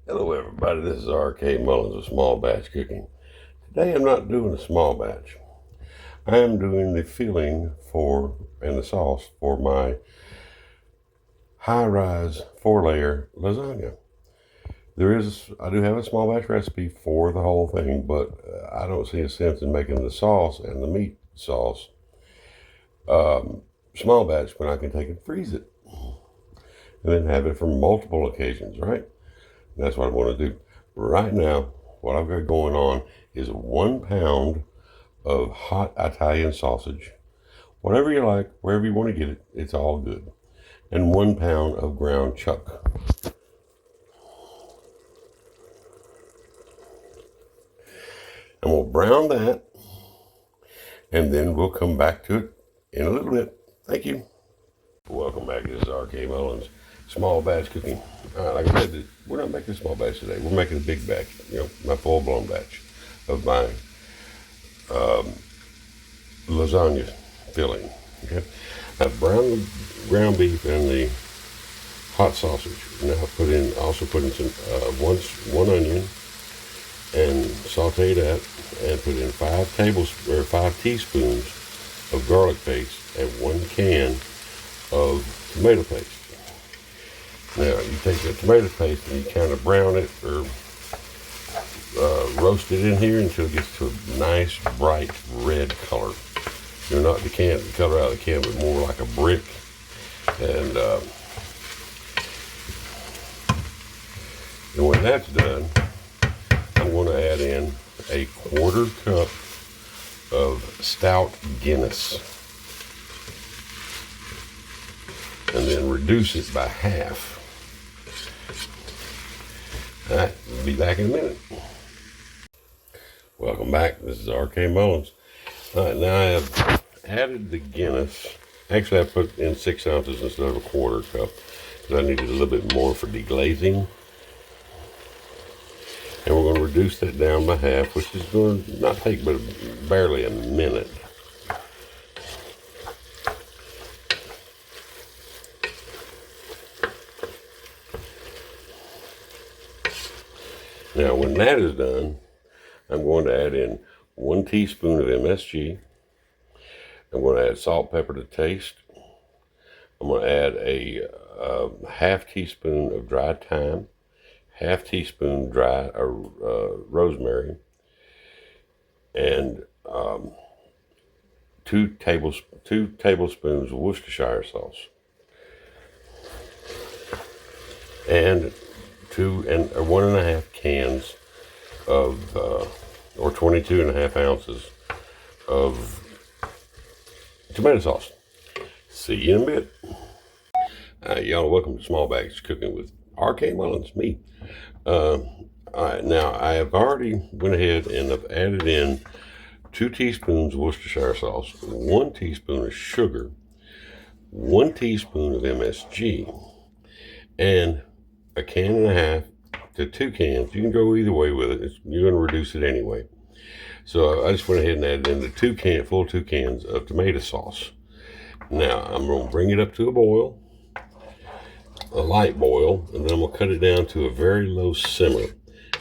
Hello everybody, this is R.K. Mullins of Small Batch Cooking. Today I'm not doing a small batch. I am doing the filling for and the sauce for my high-rise 4-layer lasagna. I do have a small batch recipe for the whole thing, but I don't see a sense in making the sauce and the meat sauce small batch when I can take and freeze it and then have it for multiple occasions, right? And that's what I want to do. Right now, what I've got going on is 1 pound of hot Italian sausage. Whatever you like, wherever you want to get it, it's all good. And 1 pound of ground chuck. And we'll brown that, and then we'll come back to it in a little bit. Thank you. Welcome back. This is R.K. Mullins, Small Batch Cooking. Like I said, we're not making a small batch today. We're making a big batch, my full-blown batch of my lasagna filling. Okay, I've browned the ground beef and the hot sausage. Now I also put in some one onion and saute that, and put in 5 teaspoons of garlic paste and 1 can of tomato paste. Now you take the tomato paste and you kind of brown it or roast it in here until it gets to a nice bright red color. Not the color out of the can, but more like a brick. And when that's done, I'm going to add in a 1/4 cup of stout Guinness, and then reduce it by half. All right, we'll be back in a minute. Welcome back. This is R.K. Mullins. All right, now I have added the Guinness. Actually, I put in 6 ounces instead of a 1/4 cup because I needed a little bit more for deglazing. And we're going to reduce that down by half, which is going to not take but barely a minute. Now, when that is done, I'm going to add in 1 teaspoon of MSG. I'm going to add salt, pepper to taste. I'm going to add a half teaspoon of dried thyme, half teaspoon dry rosemary, and 2 tablespoons of Worcestershire sauce, and 1.5 cans of or 22.5 ounces of tomato sauce. See you in a bit. Y'all, welcome to Small Batch Cooking with R.K. Mullins, me. All right, now I have already went ahead and I've added in 2 teaspoons of Worcestershire sauce, 1 teaspoon of sugar, 1 teaspoon of MSG, and 1.5 to 2 cans. You can go either way with it. You're going to reduce it anyway. So I just went ahead and added in the full 2 cans of tomato sauce. Now I'm going to bring it up to a boil, a light boil, and then I'm going to cut it down to a very low simmer.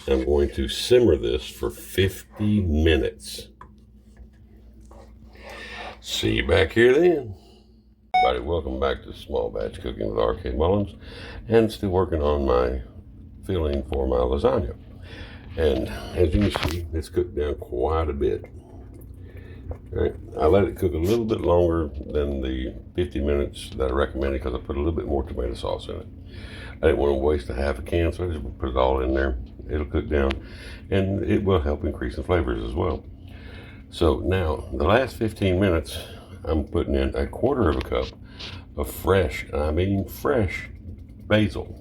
I'm going to simmer this for 50 minutes. See you back here then. Everybody, welcome back to Small Batch Cooking with R.K. Mullins, and still working on my filling for my lasagna. And as you can see, it's cooked down quite a bit. All right, I let it cook a little bit longer than the 50 minutes that I recommended because I put a little bit more tomato sauce in it. I didn't want to waste a half a can, so I just put it all in there. It'll cook down, and it will help increase the flavors as well. So now, the last 15 minutes, I'm putting in 1/4 cup of fresh, and I mean fresh, basil.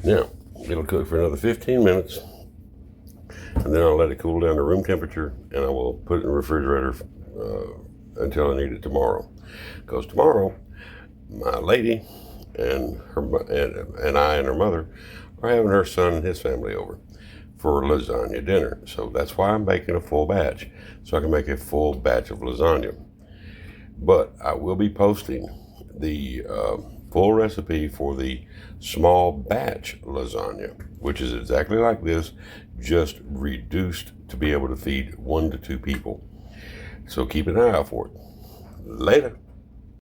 Now, it'll cook for another 15 minutes, and then I'll let it cool down to room temperature, and I will put it in the refrigerator until I need it tomorrow. because tomorrow my lady and and I and her mother are having her son and his family over for lasagna dinner. So that's why I'm making a full batch, so I can make a full batch of lasagna. But I will be posting the full recipe for the small batch lasagna, which is exactly like this, just reduced to be able to feed 1 to 2 people. So keep an eye out for it. Later.